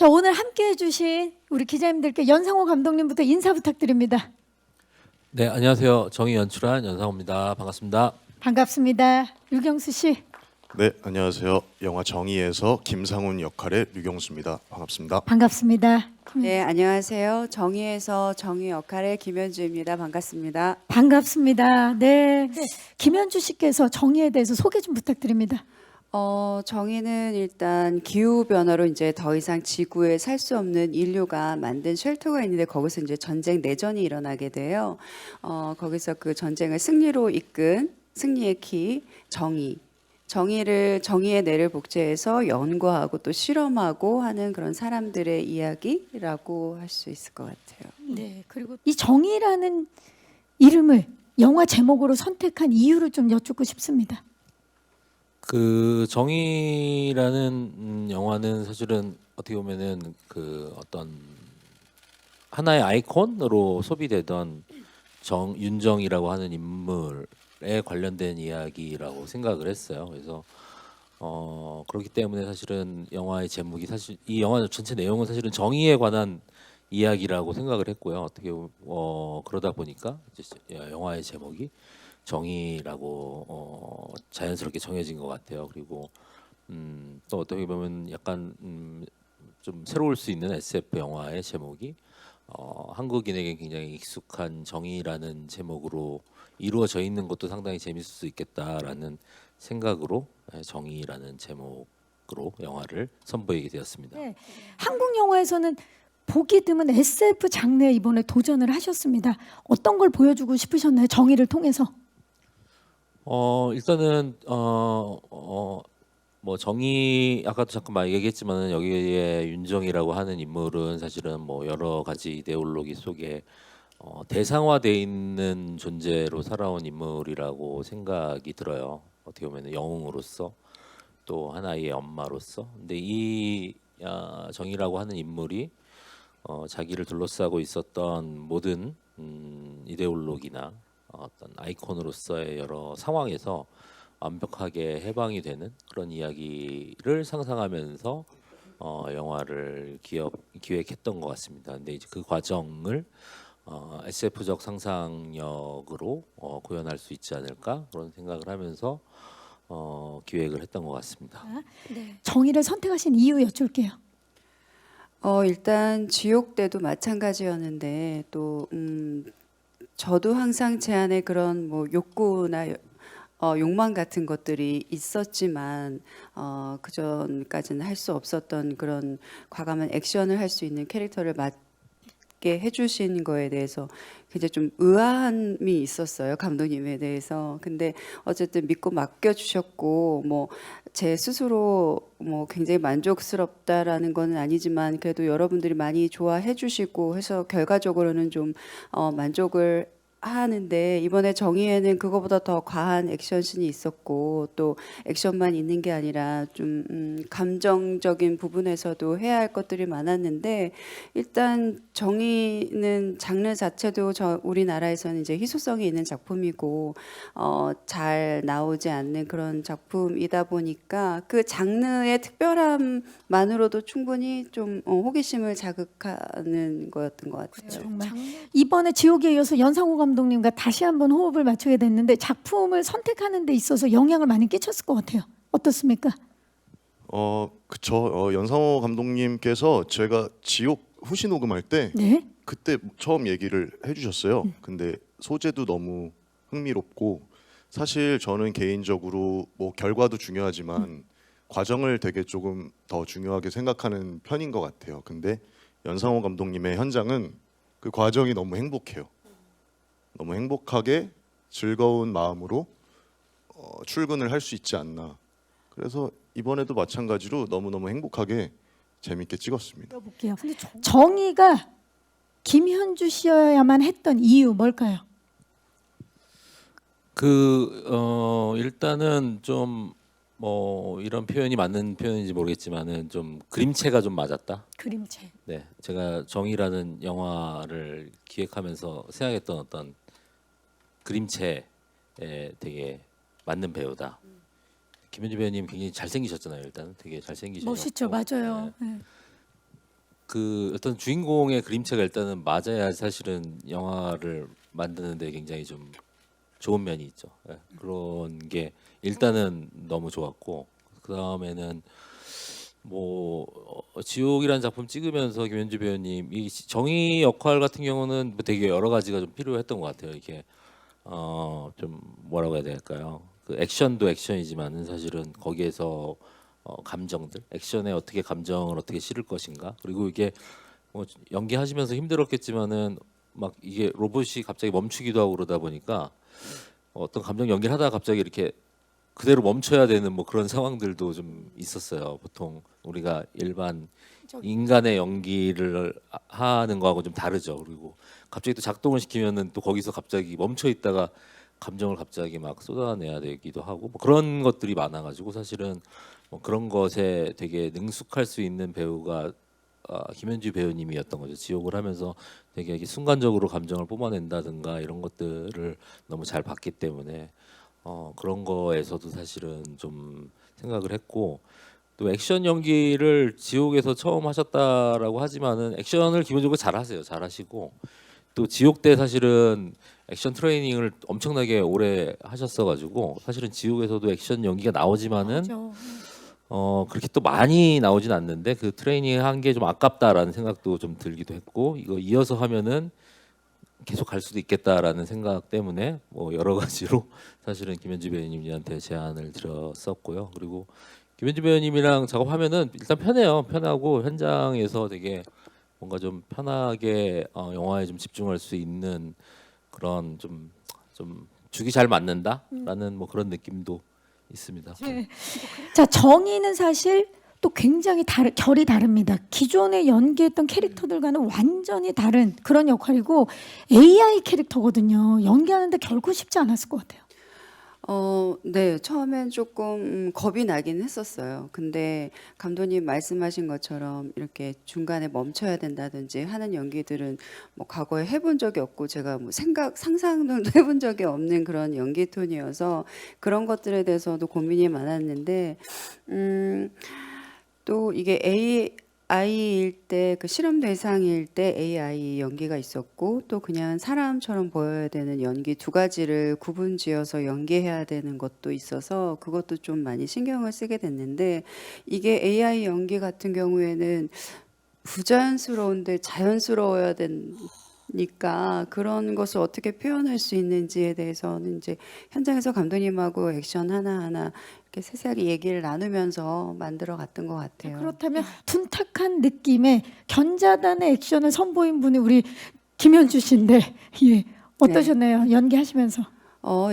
자, 오늘 함께해 주신 우리 기자님들께 연상호 감독님부터 인사 부탁드립니다. 네, 안녕하세요. 정의 연출한 연상호입니다. 반갑습니다. 반갑습니다. 류경수 씨. 네, 안녕하세요. 영화 정의에서 김상훈 역할의 류경수입니다. 반갑습니다. 반갑습니다. 네, 안녕하세요. 정의에서 정의 역할의 김현주입니다. 반갑습니다. 반갑습니다. 네. 김현주 씨께서 정의에 대해서 소개 좀 부탁드립니다. 정의는 일단 기후 변화로 이제 더 이상 지구에 살 수 없는 인류가 만든 쉘터가 있는데 거기서 이제 전쟁 내전이 일어나게 돼요. 거기서 그 전쟁을 승리로 이끈 승리의 키 정의. 정의의 뇌를 복제해서 연구하고 또 실험하고 하는 그런 사람들의 이야기라고 할 수 있을 것 같아요. 네. 그리고 이 정의라는 이름을 영화 제목으로 선택한 이유를 좀 여쭙고 싶습니다. 그 정의라는 영화는 사실은 어떻게 보면은 그 어떤 하나의 아이콘으로 소비되던 윤정이라고 하는 인물에 관련된 이야기라고 생각을 했어요. 그래서 그렇기 때문에 사실은 영화의 제목이 사실 이 영화 전체 내용은 사실은 정의에 관한 이야기라고 생각을 했고요. 어떻게 그러다 보니까 이제 영화의 제목이 정의라고 자연스럽게 정해진 것 같아요. 그리고 또 어떻게 보면 약간 좀 새로울 수 있는 SF 영화의 제목이 한국인에게 굉장히 익숙한 정의라는 제목으로 이루어져 있는 것도 상당히 재밌을 수 있겠다라는 생각으로 정의라는 제목으로 영화를 선보이게 되었습니다. 네. 한국 영화에서는 보기 드문 SF 장르에 이번에 도전을 하셨습니다. 어떤 걸 보여주고 싶으셨나요? 정의를 통해서. 일단은 뭐 정의 아까도 잠깐 얘기했지만은 여기에 윤정이라고 하는 인물은 사실은 뭐 여러 가지 이데올로기 속에 대상화돼 있는 존재로 살아온 인물이라고 생각이 들어요. 어떻게 보면 영웅으로서 또 하나의 엄마로서. 근데 이 정의라고 하는 인물이 자기를 둘러싸고 있었던 모든 이데올로기나 어떤 아이콘으로서의 여러 상황에서 완벽하게 해방이 되는 그런 이야기를 상상하면서 영화를 기획했던 것 같습니다. 근데 이제 그 과정을 SF적 상상력으로 구현할 수 있지 않을까 그런 생각을 하면서 기획을 했던 것 같습니다. 네. 정의를 선택하신 이유 여쭐게요. 일단 지옥 때도 마찬가지였는데 또 저도 항상 제 안에 그런 뭐 욕구나 욕망 같은 것들이 있었지만 그 전까지는 할 수 없었던 그런 과감한 액션을 할 수 있는 캐릭터를 맡게 해주신 거에 대해서 굉장히 좀 의아함이 있었어요, 감독님에 대해서. 근데 어쨌든 믿고 맡겨주셨고 뭐 제 스스로 뭐 굉장히 만족스럽다라는 건 아니지만 그래도 여러분들이 많이 좋아해 주시고 해서 결과적으로는 좀 만족을 하는데, 이번에 정의에는 그거보다 더 과한 액션씬이 있었고 또 액션만 있는 게 아니라 좀 감정적인 부분에서도 해야 할 것들이 많았는데, 일단 정의는 장르 자체도 우리나라에서는 이제 희소성이 있는 작품이고 잘 나오지 않는 그런 작품이다 보니까 그 장르의 특별함만으로도 충분히 좀 호기심을 자극하는 거였던 것 같아요. 정말 이번에 지옥에 이어서 연상호 감독님과 다시 한번 호흡을 맞추게 됐는데 작품을 선택하는 데 있어서 영향을 많이 끼쳤을 것 같아요. 어떻습니까? 그쵸. 연상호 감독님께서 제가 지옥 후시 녹음할 때 네. 그때 처음 얘기를 해주셨어요. 근데 소재도 너무 흥미롭고, 사실 저는 개인적으로 뭐 결과도 중요하지만 과정을 되게 조금 더 중요하게 생각하는 편인 것 같아요. 근데 연상호 감독님의 현장은 그 과정이 너무 행복해요. 너무 행복하게 즐거운 마음으로 출근을 할 수 있지 않나. 그래서 이번에도 마찬가지로 너무너무 행복하게 재밌게 찍었습니다. 볼게요. 정의가 김현주 씨여야만 했던 이유 뭘까요? 일단은 좀 뭐 이런 표현이 맞는 표현인지 모르겠지만은 좀 그림체가 좀 맞았다. 그림체. 네, 제가 정의라는 영화를 기획하면서 생각했던 어떤 그림체에 되게 맞는 배우다. 김현주 배우님 굉장히 잘생기셨잖아요. 일단 되게 잘생기셨고 멋있죠, 맞아요. 네. 그 어떤 주인공의 그림체가 일단은 맞아야 사실은 영화를 만드는데 굉장히 좀 좋은 면이 있죠. 예, 그런 게 일단은 너무 좋았고 그 다음에는 뭐 지옥이라는 작품 찍으면서 김현주 배우님 이 정의 역할 같은 경우는 뭐 되게 여러 가지가 좀 필요했던 것 같아요. 이게 좀 뭐라고 해야 될까요? 그 액션도 액션이지만은 사실은 거기에서 감정들, 액션에 어떻게 감정을 어떻게 실을 것인가. 그리고 이게 뭐 연기하시면서 힘들었겠지만은 막 이게 로봇이 갑자기 멈추기도 하고 그러다 보니까 어떤 감정 연기를 하다가 갑자기 이렇게 그대로 멈춰야 되는 뭐 그런 상황들도 좀 있었어요. 보통 우리가 일반 인간의 연기를 하는 거하고 좀 다르죠. 그리고 갑자기 또 작동을 시키면은 또 거기서 갑자기 멈춰 있다가 감정을 갑자기 막 쏟아내야 되기도 하고 뭐 그런 것들이 많아가지고 사실은 뭐 그런 것에 되게 능숙할 수 있는 배우가 김현주 배우님이었던 거죠. 지옥을 하면서 되게 이렇게 순간적으로 감정을 뿜어낸다든가 이런 것들을 너무 잘 봤기 때문에 그런 거에서도 사실은 좀 생각을 했고 또 액션 연기를 지옥에서 처음 하셨다라고 하지만은 액션을 기본적으로 잘하세요. 잘하시고 또 지옥 때 사실은 액션 트레이닝을 엄청나게 오래 하셨어가지고 사실은 지옥에서도 액션 연기가 나오지만은 맞아. 그렇게 또 많이 나오진 않는데 그 트레이닝 한 게 좀 아깝다라는 생각도 좀 들기도 했고 이거 이어서 하면은 계속 갈 수도 있겠다라는 생각 때문에 뭐 여러 가지로 사실은 김현주 배우님한테 제안을 드렸었고요. 그리고 김현주 배우님이랑 작업하면은 일단 편해요. 편하고 현장에서 되게 뭔가 좀 편하게 영화에 좀 집중할 수 있는 그런 좀 죽이 잘 맞는다라는 뭐 그런 느낌도 있습니다. 네. 자, 정의는 사실 또 굉장히 결이 다릅니다. 기존에 연기했던 캐릭터들과는 완전히 다른 그런 역할이고 AI 캐릭터거든요. 연기하는데 결코 쉽지 않았을 것 같아요. 네. 처음엔 조금 겁이 나긴 했었어요. 근데 감독님 말씀하신 것처럼 이렇게 중간에 멈춰야 된다든지 하는 연기들은 뭐 과거에 해본 적이 없고 제가 뭐 상상도 해본 적이 없는 그런 연기 톤이어서 그런 것들에 대해서도 고민이 많았는데 또 이게 AI일 때 그 실험 대상일 때 AI 연기가 있었고 또 그냥 사람처럼 보여야 되는 연기 두 가지를 구분지어서 연기해야 되는 것도 있어서 그것도 좀 많이 신경을 쓰게 됐는데 이게 AI 연기 같은 경우에는 부자연스러운데 자연스러워야 되니까 그런 것을 어떻게 표현할 수 있는지에 대해서는 이제 현장에서 감독님하고 액션 하나하나 이렇게 세세하게 얘기를 나누면서 만들어 갔던 것 같아요. 그렇다면 둔탁한 느낌의 견자단의 액션을 선보인 분이 우리 김현주 씨인데 예. 어떠셨나요? 연기하시면서.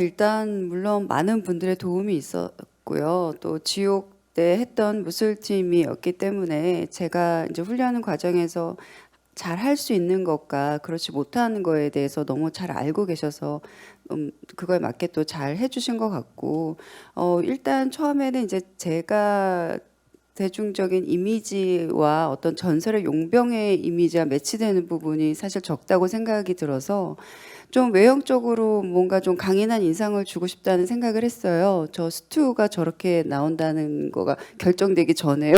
일단 물론 많은 분들의 도움이 있었고요. 또 지옥 때 했던 무술팀이었기 때문에 제가 이제 훈련하는 과정에서 잘 할 수 있는 것과 그렇지 못하는 거에 대해서 너무 잘 알고 계셔서 그거에 맞게 또 잘 해주신 것 같고 일단 처음에는 이제 제가 대중적인 이미지와 어떤 전설의 용병의 이미지와 매치되는 부분이 사실 적다고 생각이 들어서 좀 외형적으로 뭔가 좀 강인한 인상을 주고 싶다는 생각을 했어요. 저 스튜가 저렇게 나온다는 거가 결정되기 전에요.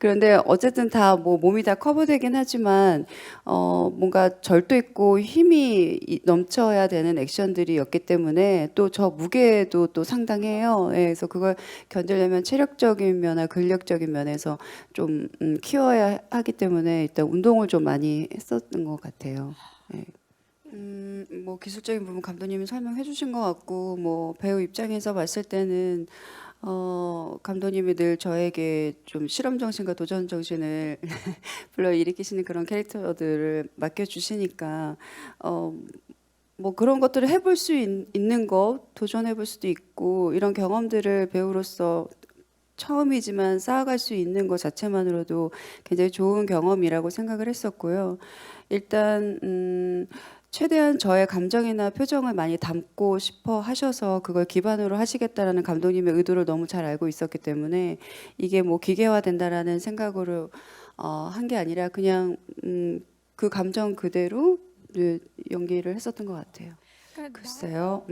그런데 어쨌든 다 뭐 몸이 다 커버되긴 하지만 뭔가 절도 있고 힘이 넘쳐야 되는 액션들이었기 때문에 또 저 무게도 또 상당해요. 예, 그래서 그걸 견디려면 체력적인 면과 근력적인 면에서 좀 키워야 하기 때문에 일단 운동을 좀 많이 했었던 것 같아요. 예. 뭐 기술적인 부분 감독님이 설명해 주신 것 같고 뭐 배우 입장에서 봤을 때는 감독님이 늘 저에게 좀 실험 정신과 도전 정신을 불러일으키시는 그런 캐릭터들을 맡겨 주시니까 뭐 그런 것들을 해볼 수 있는 거 도전해 볼 수도 있고 이런 경험들을 배우로서 처음이지만 쌓아갈 수 있는 것 자체만으로도 굉장히 좋은 경험이라고 생각을 했었고요. 일단 최대한 저의 감정이나 표정을 많이 담고 싶어 하셔서 그걸 기반으로 하시겠다라는 감독님의 의도를 너무 잘 알고 있었기 때문에 이게 뭐 기계화된다라는 생각으로 한 게 아니라 그냥 그 감정 그대로 연기를 했었던 것 같아요. 글쎄요.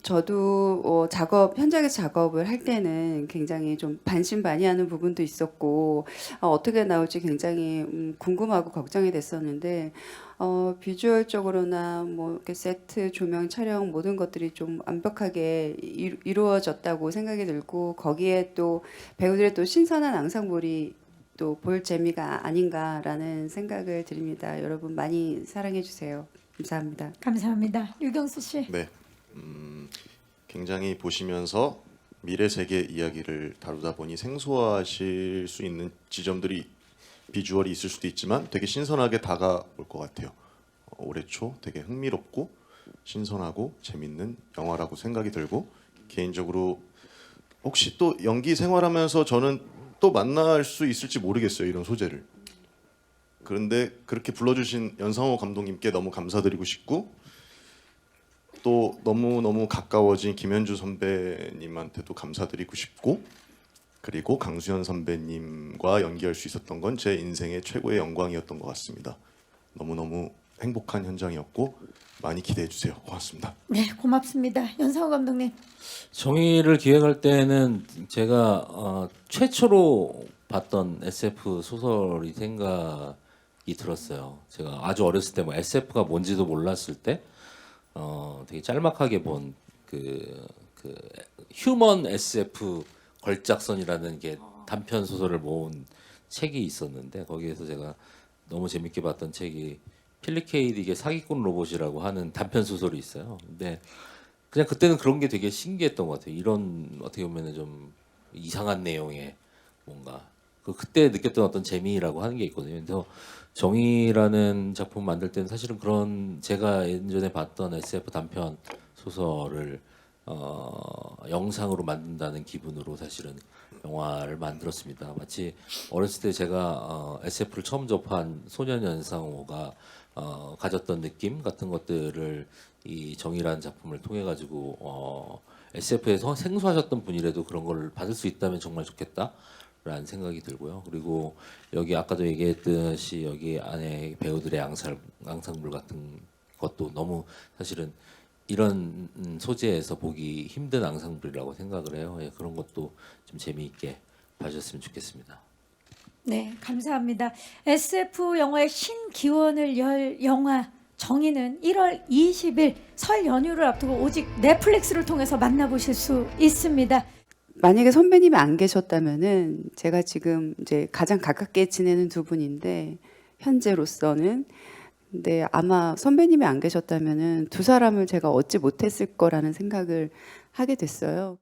저도 현장에서 작업을 할 때는 굉장히 좀 반신반의하는 부분도 있었고 어떻게 나올지 굉장히 궁금하고 걱정이 됐었는데 비주얼적으로나 뭐 이렇게 세트, 조명, 촬영 모든 것들이 좀 완벽하게 이루어졌다고 생각이 들고 거기에 또 배우들의 또 신선한 앙상블이 또 볼 재미가 아닌가라는 생각을 드립니다. 여러분 많이 사랑해 주세요. 감사합니다. 감사합니다. 유경수 씨. 네, 굉장히 보시면서 미래 세계 이야기를 다루다 보니 생소하실 수 있는 지점들이 비주얼이 있을 수도 있지만 되게 신선하게 다가올 것 같아요. 올해 초 되게 흥미롭고 신선하고 재밌는 영화라고 생각이 들고 개인적으로 혹시 또 연기 생활하면서 저는 또 만날 수 있을지 모르겠어요. 이런 소재를. 그런데 그렇게 불러주신 연상호 감독님께 너무 감사드리고 싶고 또 너무너무 가까워진 김현주 선배님한테도 감사드리고 싶고 그리고 강수현 선배님과 연기할 수 있었던 건 제 인생의 최고의 영광이었던 것 같습니다. 너무너무 행복한 현장이었고 많이 기대해 주세요. 고맙습니다. 네, 고맙습니다. 연상호 감독님. 정의를 기획할 때는 제가 최초로 봤던 SF 소설이 생각이 들었어요. 제가 아주 어렸을 때 뭐 SF가 뭔지도 몰랐을 때 되게 짤막하게 본 그 휴먼 SF 걸작선이라는 게 단편 소설을 모은 책이 있었는데 거기에서 제가 너무 재밌게 봤던 책이 필립 K. 딕의 사기꾼 로봇이라고 하는 단편 소설이 있어요. 근데 그냥 그때는 그런 게 되게 신기했던 것 같아요. 이런 어떻게 보면은 좀 이상한 내용의 뭔가 그때 느꼈던 어떤 재미라고 하는 게 있거든요. 그래서 정의라는 작품 만들 때는 사실은 그런 제가 예전에 봤던 SF 단편 소설을 영상으로 만든다는 기분으로 사실은 영화를 만들었습니다. 마치 어렸을 때 제가 SF를 처음 접한 소년 연상호가 가졌던 느낌 같은 것들을 이 정의라는 작품을 통해 가지고 SF에서 생소하셨던 분이라도 그런 걸 받을 수 있다면 정말 좋겠다라는 생각이 들고요. 그리고 여기 아까도 얘기했듯이 여기 안에 배우들의 앙상블 같은 것도 너무 사실은 이런 소재에서 보기 힘든 앙상블이라고 생각을 해요. 예, 그런 것도 좀 재미있게 봐주셨으면 좋겠습니다. 네, 감사합니다. SF 영화의 신기원을 열 영화 정의는 1월 20일 설 연휴를 앞두고 오직 넷플릭스를 통해서 만나보실 수 있습니다. 만약에 선배님이 안 계셨다면은 제가 지금 이제 가장 가깝게 지내는 두 분인데 현재로서는 근데 아마 선배님이 안 계셨다면은 두 사람을 제가 얻지 못했을 거라는 생각을 하게 됐어요.